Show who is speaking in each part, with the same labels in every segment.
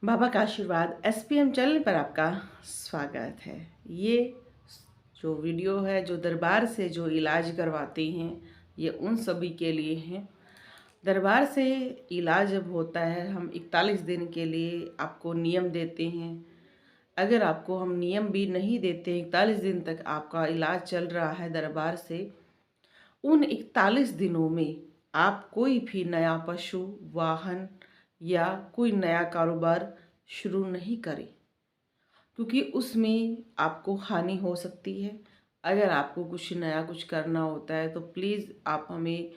Speaker 1: बाबा का आशीर्वाद SPM channel पर आपका स्वागत है। ये जो वीडियो है, जो दरबार से जो इलाज करवाते हैं, ये उन सभी के लिए हैं। दरबार से इलाज जब होता है, हम 41 दिन के लिए आपको नियम देते हैं। अगर आपको हम नियम भी नहीं देते, 41 दिन तक आपका इलाज चल रहा है दरबार से, उन 41 दिनों में आप कोई भी नया पशु, वाहन या कोई नया कारोबार शुरू नहीं करें, क्योंकि उसमें आपको हानि हो सकती है। अगर आपको कुछ नया कुछ करना होता है तो प्लीज़ आप हमें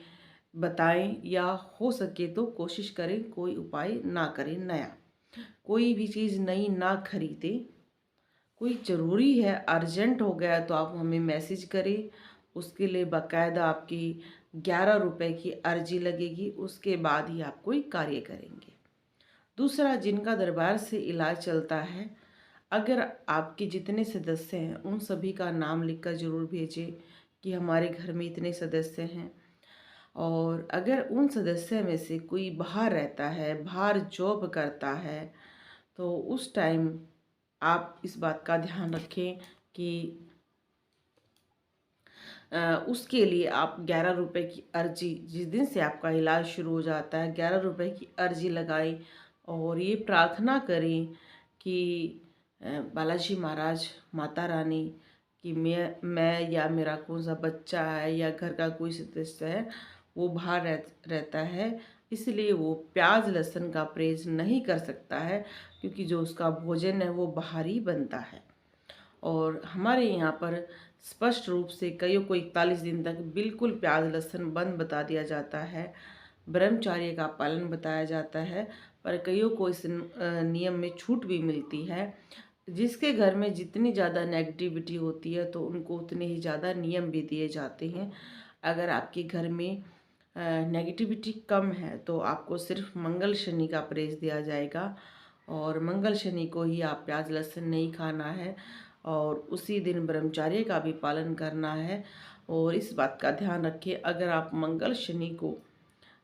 Speaker 1: बताएं, या हो सके तो कोशिश करें कोई उपाय ना करें नया। कोई भी चीज़ नई ना खरीदें। कोई ज़रूरी है, अर्जेंट हो गया तो आप हमें मैसेज करें। उसके लिए बाकायदा आपकी 11 रुपए की अर्जी लगेगी, उसके बाद ही आप कोई कार्य करेंगे। दूसरा, जिनका दरबार से इलाज चलता है, अगर आपके जितने सदस्य हैं उन सभी का नाम लिखकर ज़रूर भेजें कि हमारे घर में इतने सदस्य हैं। और अगर उन सदस्य में से कोई बाहर रहता है, बाहर जॉब करता है, तो उस टाइम आप इस बात का ध्यान रखें कि उसके लिए आप 11 रुपए की अर्जी, जिस दिन से आपका इलाज शुरू हो जाता है, 11 रुपए की अर्जी लगाएं और ये प्रार्थना करें कि बालाजी महाराज, माता रानी, कि मैं या मेरा कौन सा बच्चा है या घर का कोई सदस्य है, वो बाहर रहता है, इसलिए वो प्याज लहसुन का परहेज नहीं कर सकता है, क्योंकि जो उसका भोजन है वो बाहर ही बनता है। और हमारे यहाँ पर स्पष्ट रूप से कईयों को 41 दिन तक बिल्कुल प्याज लहसुन बंद बता दिया जाता है, ब्रह्मचर्य का पालन बताया जाता है। पर कईयों को इस नियम में छूट भी मिलती है। जिसके घर में जितनी ज़्यादा नेगेटिविटी होती है तो उनको उतने ही ज़्यादा नियम भी दिए जाते हैं। अगर आपके घर में नेगेटिविटी कम है तो आपको सिर्फ मंगल शनि का परहेज दिया जाएगा, और मंगल शनि को ही आप प्याज लहसुन नहीं खाना है, और उसी दिन ब्रह्मचर्य का भी पालन करना है। और इस बात का ध्यान रखें, अगर आप मंगल शनि को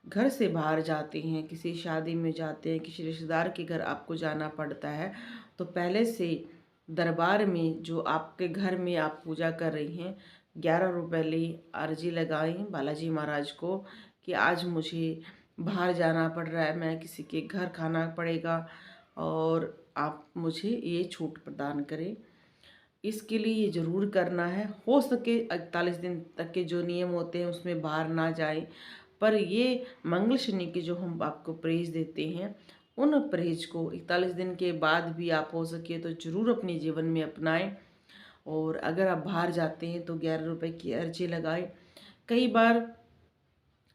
Speaker 1: घर से बाहर जाते हैं, किसी शादी में जाते हैं, किसी रिश्तेदार के घर आपको जाना पड़ता है, तो पहले से दरबार में जो आपके घर में आप पूजा कर रही हैं, 11 रुपए ले अर्जी लगाएं बालाजी महाराज को कि आज मुझे बाहर जाना पड़ रहा है, मैं किसी के घर खाना पड़ेगा, और आप मुझे ये छूट प्रदान करें। इसके लिए ये ज़रूर करना है। हो सके 41 दिन तक के जो नियम होते हैं उसमें बाहर ना जाएं, पर ये मंगल शनि के जो हम आपको परहेज देते हैं, उन परहेज को 41 दिन के बाद भी आप हो सके तो ज़रूर अपने जीवन में अपनाएं। और अगर आप बाहर जाते हैं तो 11 रुपए की अर्जी लगाएं। कई बार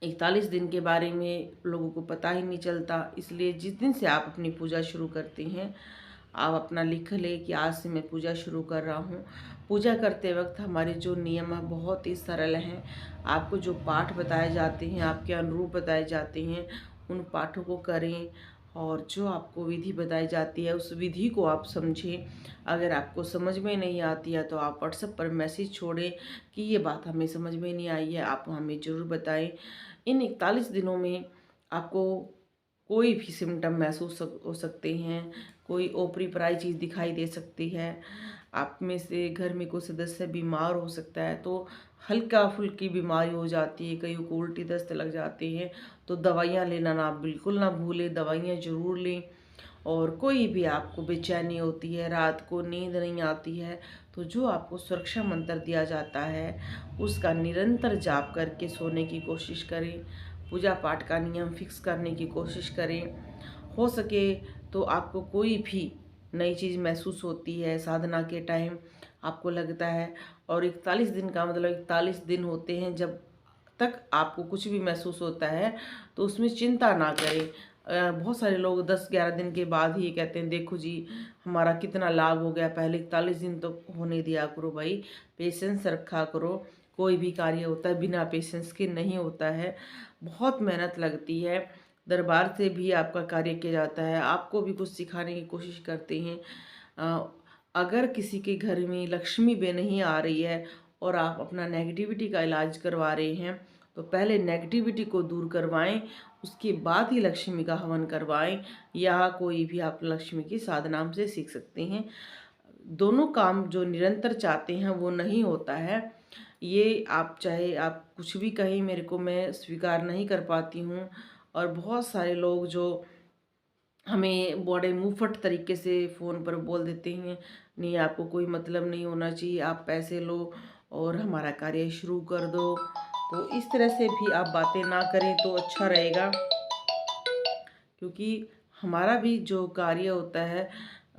Speaker 1: 41 दिन के बारे में लोगों को पता ही नहीं चलता, इसलिए जिस दिन से आप अपनी पूजा शुरू करते हैं, आप अपना लिख लें कि आज से मैं पूजा शुरू कर रहा हूँ। पूजा करते वक्त हमारे जो नियम हैं बहुत ही सरल हैं। आपको जो पाठ बताए जाते हैं, आपके अनुरूप बताए जाते हैं, उन पाठों को करें, और जो आपको विधि बताई जाती है उस विधि को आप समझें। अगर आपको समझ में नहीं आती है तो आप व्हाट्सएप पर मैसेज छोड़ें कि ये बात हमें समझ में नहीं आई है, आप हमें ज़रूर बताएं। इन 41 दिनों में आपको कोई भी सिम्टम महसूस हो सकते हैं, कोई ओपरी पराई चीज़ दिखाई दे सकती है, आप में से घर में कोई सदस्य बीमार हो सकता है, तो हल्का फुल्की बीमारी हो जाती है, कईयों को उल्टी दस्त लग जाती है, तो दवाइयाँ लेना ना बिल्कुल ना भूलें, दवाइयाँ ज़रूर लें। और कोई भी आपको बेचैनी होती है, रात को नींद नहीं आती है, तो जो आपको सुरक्षा मंत्र दिया जाता है उसका निरंतर जाप करके सोने की कोशिश करें। पूजा पाठ का नियम फिक्स करने की कोशिश करें। हो सके तो आपको कोई भी नई चीज़ महसूस होती है साधना के टाइम, आपको लगता है, और 41 दिन का मतलब 41 दिन होते हैं जब तक आपको कुछ भी महसूस होता है, तो उसमें चिंता ना करें। बहुत सारे लोग 10-11 दिन के बाद ही कहते हैं, देखो जी हमारा कितना लाभ हो गया, पहले 41 दिन तो होने दिया करो भाई, पेशेंस रखा करो। कोई भी कार्य होता है बिना पेशेंस के नहीं होता है, बहुत मेहनत लगती है। दरबार से भी आपका कार्य किया जाता है, आपको भी कुछ सिखाने की कोशिश करते हैं। अ, अगर किसी के घर में लक्ष्मी बे नहीं आ रही है और आप अपना नेगेटिविटी का इलाज करवा रहे हैं, तो पहले नेगेटिविटी को दूर करवाएं, उसके बाद ही लक्ष्मी का हवन करवाएं, या कोई भी आप लक्ष्मी की साधना से सीख सकते हैं। दोनों काम जो निरंतर चाहते हैं वो नहीं होता है। ये आप चाहे आप कुछ भी कहें, मेरे को मैं स्वीकार नहीं कर पाती हूँ। और बहुत सारे लोग जो हमें बड़े मुंहफट तरीके से फ़ोन पर बोल देते हैं, नहीं आपको कोई मतलब नहीं होना चाहिए, आप पैसे लो और हमारा कार्य शुरू कर दो। तो इस तरह से भी आप बातें ना करें तो अच्छा रहेगा, क्योंकि हमारा भी जो कार्य होता है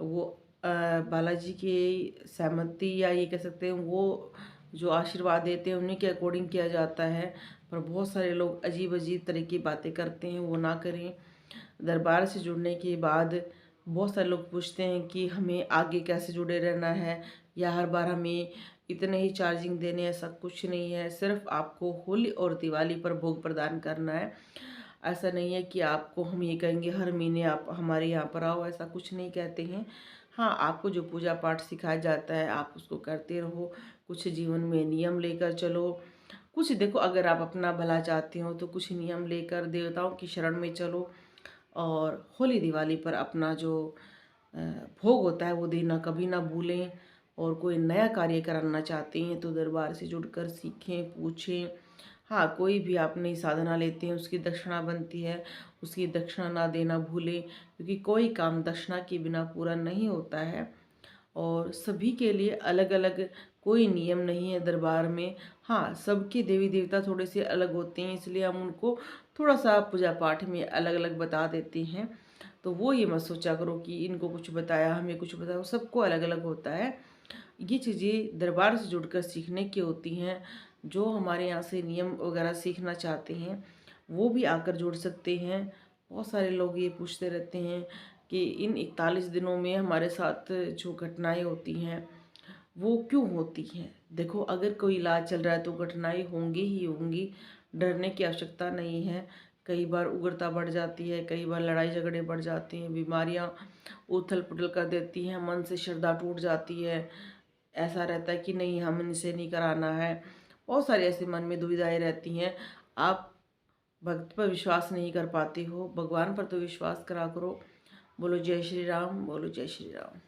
Speaker 1: वो बालाजी की सहमति, या ये कह सकते हैं वो जो आशीर्वाद देते हैं उन्हीं के अकॉर्डिंग किया जाता है। पर बहुत सारे लोग अजीब अजीब तरह की बातें करते हैं, वो ना करें। दरबार से जुड़ने के बाद बहुत सारे लोग पूछते हैं कि हमें आगे कैसे जुड़े रहना है, या हर बार हमें इतने ही चार्जिंग देने हैं। ऐसा कुछ नहीं है, सिर्फ आपको होली और दिवाली पर भोग प्रदान करना है। ऐसा नहीं है कि आपको हम ये कहेंगे हर महीने आप हमारे यहाँ पर आओ, ऐसा कुछ नहीं कहते हैं। हाँ, आपको जो पूजा पाठ सिखाया जाता है आप उसको करते रहो, कुछ जीवन में नियम लेकर चलो। कुछ देखो, अगर आप अपना भला चाहते हो तो कुछ नियम लेकर देवताओं की शरण में चलो, और होली दिवाली पर अपना जो भोग होता है वो देना कभी ना भूलें। और कोई नया कार्य कराना चाहते हैं तो दरबार से जुड़कर सीखें, पूछें। हाँ, कोई भी आप नई साधना लेते हैं उसकी दक्षिणा बनती है, उसकी दक्षिणा ना देना भूलें, क्योंकि कोई काम दक्षिणा के बिना पूरा नहीं होता है। और सभी के लिए अलग अलग कोई नियम नहीं है दरबार में। हाँ, सबके देवी देवता थोड़े से अलग होते हैं, इसलिए हम उनको थोड़ा सा पूजा पाठ में अलग अलग बता देते हैं। तो वो ये मत सोचा करो कि इनको कुछ बताया हमें कुछ बताया, वो सबको अलग अलग होता है। ये चीज़ें दरबार से जुड़कर सीखने की होती हैं। जो हमारे यहाँ से नियम वगैरह सीखना चाहते हैं वो भी आकर जुड़ सकते हैं। बहुत सारे लोग ये पूछते रहते हैं कि इन 41 दिनों में हमारे साथ जो घटनाएं होती हैं वो क्यों होती हैं। देखो, अगर कोई इलाज चल रहा है तो कठिनाई होंगी ही होंगी, डरने की आवश्यकता नहीं है। कई बार उग्रता बढ़ जाती है, कई बार लड़ाई झगड़े बढ़ जाते हैं, बीमारियां उथल पुथल कर देती हैं, मन से श्रद्धा टूट जाती है। ऐसा रहता है कि नहीं, हम इनसे नहीं कराना है। बहुत सारे ऐसे मन में दुविधाएं रहती हैं। आप भक्त पर विश्वास नहीं कर पाते हो, भगवान पर तो विश्वास करा करो। बोलो जय श्री राम, बोलो जय श्री राम।